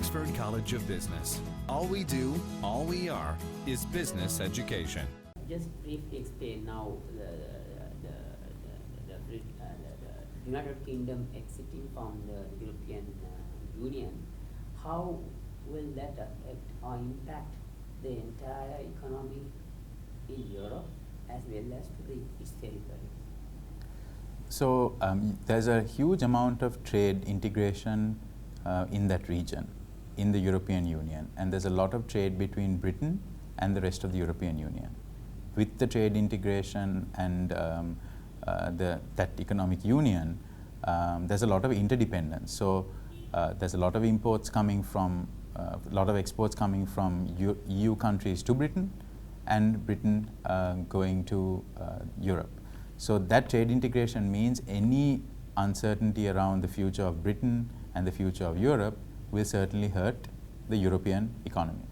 Oxford College of Business. All we do, all we are, is business education. Just briefly explain now the United Kingdom exiting from the European Union. How will that affect or impact the entire economy in Europe as well as to its territories? So there's a huge amount of trade integration in that region, in the European Union, and there's a lot of trade between Britain and the rest of the European Union. With the trade integration and that economic union, there's a lot of interdependence. So there's a lot of imports coming from, a lot of exports coming from EU countries to Britain, and Britain going to Europe. So that trade integration means any uncertainty around the future of Britain and the future of Europe will certainly hurt the European economy.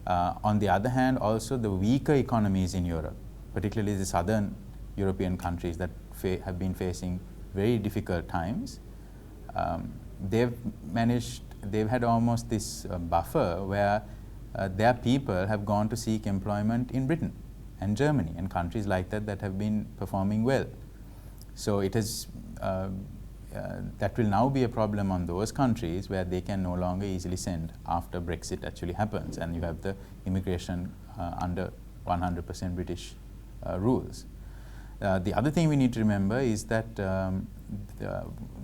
On the other hand, also the weaker economies in Europe, particularly the southern European countries that have been facing very difficult times, they've had almost this buffer where their people have gone to seek employment in Britain and Germany and countries like that have been performing well. So it is that will now be a problem on those countries where they can no longer easily send after Brexit actually happens and you have the immigration under 100% British rules. The other thing we need to remember is that the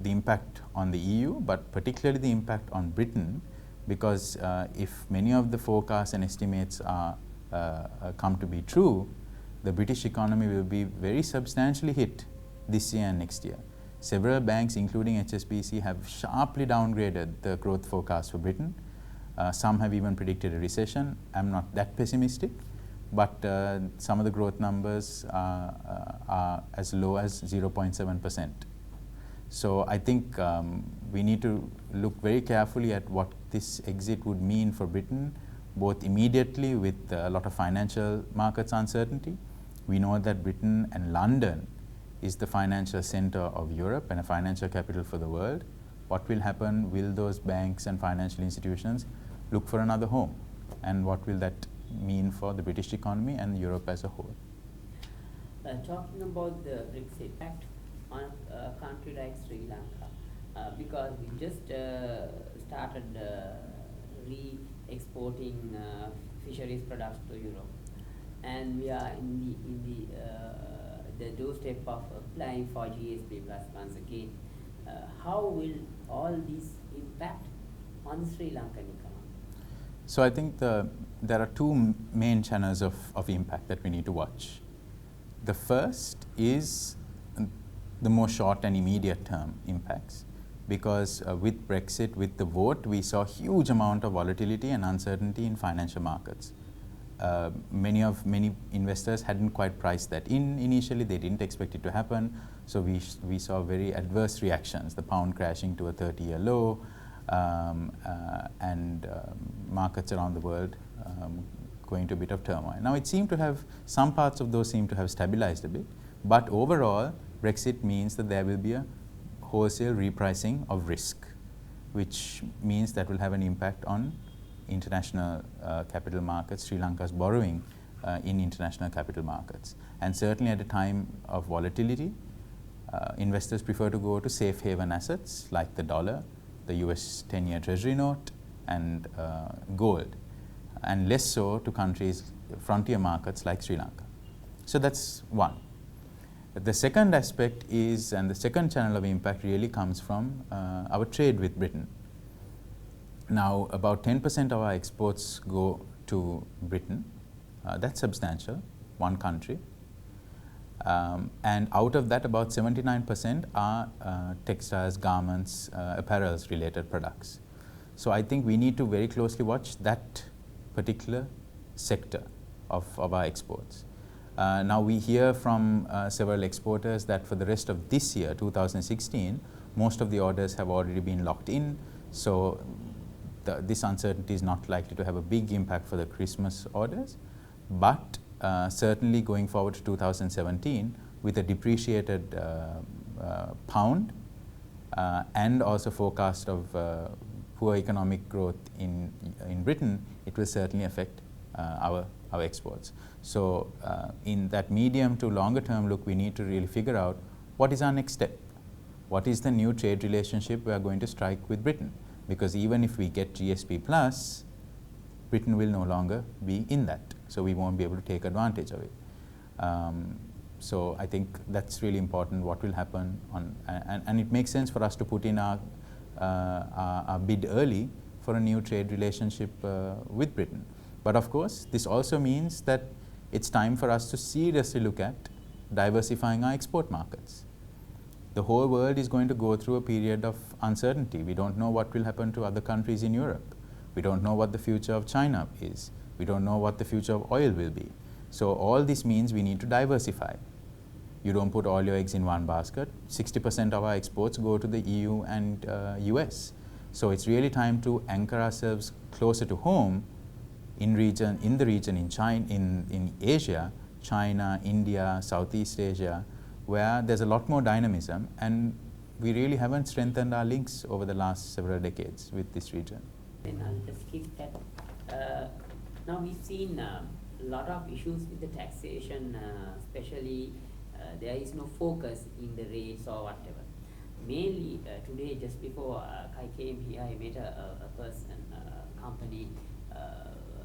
impact on the EU, but particularly the impact on Britain, because if many of the forecasts and estimates are come to be true, the British economy will be very substantially hit this year and next year. Several banks, including HSBC, have sharply downgraded the growth forecast for Britain. Some have even predicted a recession. I'm not that pessimistic, but some of the growth numbers are as low as 0.7%. So I think we need to look very carefully at what this exit would mean for Britain, both immediately with a lot of financial markets uncertainty. We know that Britain and London is the financial center of Europe and a financial capital for the world. What will happen? Will those banks and financial institutions look for another home? And what will that mean for the British economy and Europe as a whole? Talking about the Brexit impact on a country like Sri Lanka, because we just started re-exporting fisheries products to Europe, and we are in the doorstep of applying for GSP plus once again. How will all this impact on the Sri Lankan economy? So I think there are two main channels of impact that we need to watch. The first is the more short and immediate term impacts, because with Brexit, with the vote, we saw huge amount of volatility and uncertainty in financial markets. Many investors hadn't quite priced that in initially. They didn't expect it to happen. So we saw very adverse reactions, the pound crashing to a 30-year low, and markets around the world going to a bit of turmoil. Now it seemed to have, some parts of those seem to have stabilized a bit, but overall Brexit means that there will be a wholesale repricing of risk, which means that will have an impact on international capital markets, Sri Lanka's borrowing in international capital markets. And certainly at a time of volatility, investors prefer to go to safe haven assets like the dollar, the US 10-year treasury note, and gold, and less so to countries, frontier markets like Sri Lanka. So that's one. The second aspect is, and the second channel of impact really comes from our trade with Britain. Now, about 10% of our exports go to Britain. That's substantial, one country. And out of that, about 79% are textiles, garments, apparels related products. So I think we need to very closely watch that particular sector of our exports. Now we hear from several exporters that for the rest of this year, 2016, most of the orders have already been locked in. So this uncertainty is not likely to have a big impact for the Christmas orders, but certainly going forward to 2017 with a depreciated pound and also forecast of poor economic growth in Britain, it will certainly affect our exports. So in that medium to longer term look, we need to really figure out what is our next step. What is the new trade relationship we are going to strike with Britain? Because even if we get GSP plus, Britain will no longer be in that. So we won't be able to take advantage of it. So I think that's really important, what will happen on, and it makes sense for us to put in our bid early for a new trade relationship with Britain. But of course, this also means that it's time for us to seriously look at diversifying our export markets. The whole world is going to go through a period of uncertainty. We don't know what will happen to other countries in Europe. We don't know what the future of China is. We don't know what the future of oil will be. So all this means we need to diversify. You don't put all your eggs in one basket. 60% of our exports go to the EU and US. So it's really time to anchor ourselves closer to home in the region in China, in Asia, China, India, Southeast Asia, where there's a lot more dynamism, and we really haven't strengthened our links over the last several decades with this region. Then I'll just keep that. Now we've seen a lot of issues with the taxation, especially there is no focus in the rates or whatever. Mainly today, just before I came here, I met a person, a company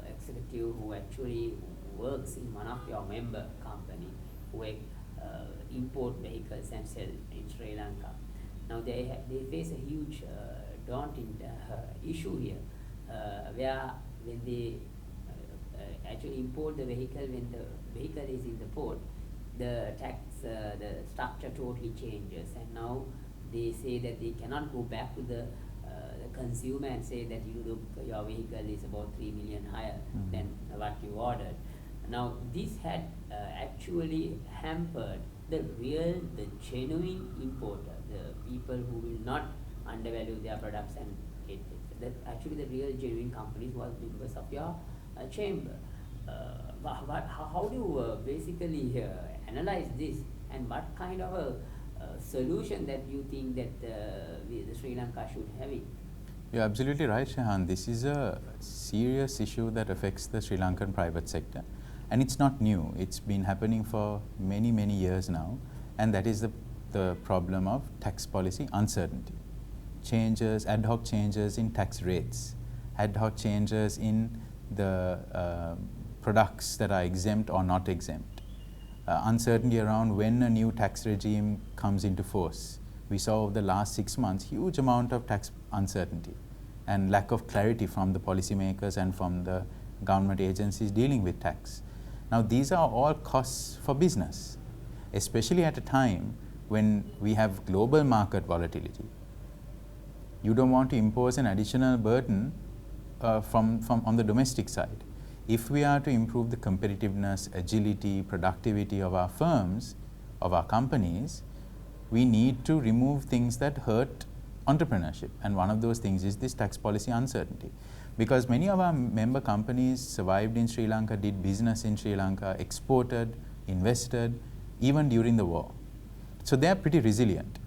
executive who actually works in one of your member company who import vehicles and sell in Sri Lanka. Now they face a huge daunting issue here, where when they actually import the vehicle, when the vehicle is in the port, the tax, the structure totally changes, and now they say that they cannot go back to the consumer and say that your vehicle is about 3 million higher than what you ordered. Now this had actually hampered the genuine importer, the people who will not undervalue their products, and actually the real genuine companies who are members of your chamber. How do you basically analyze this, and what kind of a solution that you think that the Sri Lanka should have it? You're absolutely right, Shahan. This is a serious issue that affects the Sri Lankan private sector. And it's not new. It's been happening for many, many years now. And that is the problem of tax policy uncertainty. Changes, ad hoc changes in tax rates, ad hoc changes in the products that are exempt or not exempt. Uncertainty around when a new tax regime comes into force. We saw over the last 6 months huge amount of tax uncertainty and lack of clarity from the policymakers and from the government agencies dealing with tax. Now these are all costs for business, especially at a time when we have global market volatility. You don't want to impose an additional burden on the domestic side. If we are to improve the competitiveness, agility, productivity of our firms, of our companies, we need to remove things that hurt entrepreneurship. And one of those things is this tax policy uncertainty. Because many of our member companies survived in Sri Lanka, did business in Sri Lanka, exported, invested, even during the war. So they are pretty resilient.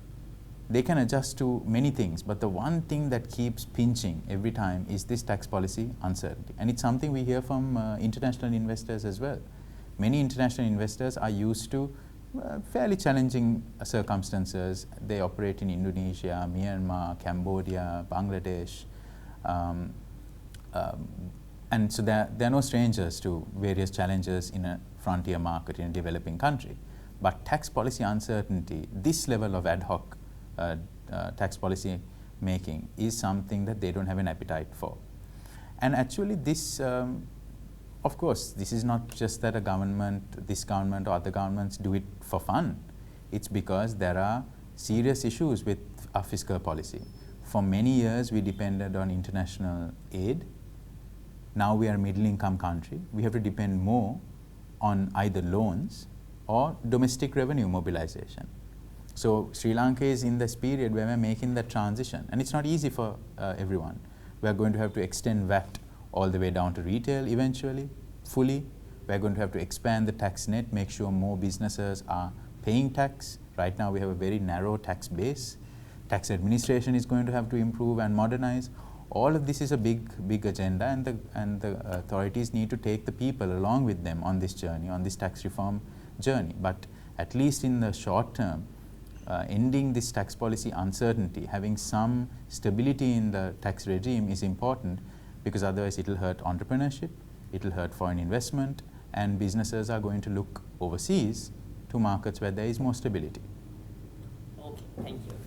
They can adjust to many things, but the one thing that keeps pinching every time is this tax policy uncertainty. And it's something we hear from international investors as well. Many international investors are used to fairly challenging circumstances. They operate in Indonesia, Myanmar, Cambodia, Bangladesh. And so they're no strangers to various challenges in a frontier market in a developing country. But tax policy uncertainty, this level of ad hoc tax policy making is something that they don't have an appetite for. And actually this, of course, this is not just that this government or other governments do it for fun. It's because there are serious issues with our fiscal policy. For many years we depended on international aid. Now we are a middle income country. We have to depend more on either loans or domestic revenue mobilization. So Sri Lanka is in this period where we're making that transition, and it's not easy for everyone. We're going to have to extend VAT all the way down to retail eventually, fully. We're going to have to expand the tax net, make sure more businesses are paying tax. Right now we have a very narrow tax base. Tax administration is going to have to improve and modernize. All of this is a big agenda, and the authorities need to take the people along with them on this journey, on this tax reform journey. But at least in the short term, ending this tax policy uncertainty, having some stability in the tax regime is important, because otherwise it will hurt entrepreneurship, it will hurt foreign investment, and businesses are going to look overseas to markets where there is more stability. Okay, thank you.